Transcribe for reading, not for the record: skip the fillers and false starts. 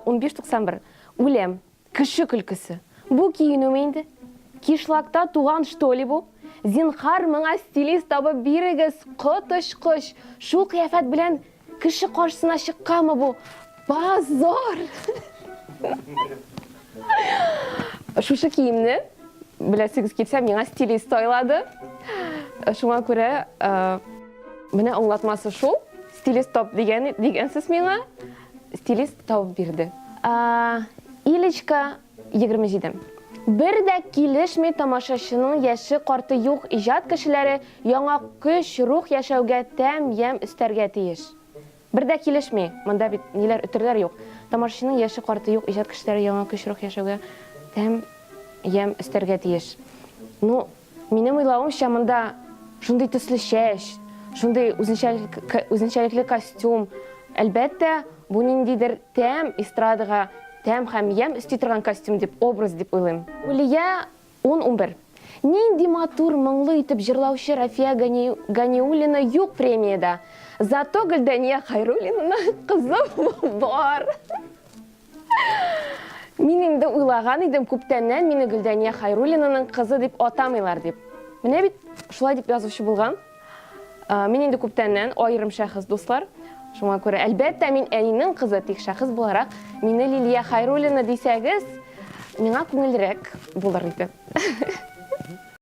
1591. Үлем. Кіші күлкісі. Бұл киінуме енді? Кишлакта туған что ли бұл? Зинхар мыңа стилист табы бирігіз, қытыш-қыш. Шул қияфет білен кіші қаршысына шыққамы бұл? Базар! Шушы киімні, білесіңіз кетсем, меңа стилист ойлады. Шуңа көре, міне аңлатмасы шул. Стилист топ дегенсіз меңа, стилист тауып берді. Илечка 27. Бір дә килешмей тамашашының яшы қарты юқ ижад кішілері яңа күш рух яшауға тәм ем үстәргә тиеш. Бір дә килешмей, мұнда бит нелер үтірлер юқ. Тамашашының яшы қарты юқ ижад кішілері яңа күш рух яшауға тәм ем үстәргә тиеш. Ну, менің ойлауымша мұнда шундай төсле шәш, шундай үзенчәлекле костюм. Әлбәттә, бу ниндидер тәм эстрадага тәм һәм ем өсти торган костюм дип, образ дип уйлыйм. Үлия 10-11. Нинди матур, моңлы итеп җырлаучы Рафия Ганиуллина юк премияда. Зато Гөлдәния Хайруллинаның кызы бар. Мин инде уйлаган идем күптәннән, мине Гөлдәния Хайруллинаның кызы дип атамыйлар дип. Менә бит шулай дип язучы булган. Мин инде күптәннән аерым шәхес дуслар. Шуңа күрә, әлбәттә, мин әнинең кызы, тик шәхес буларак, мине Лилия Хайруллина дисәгез, миңа күңелрәк булыр иде.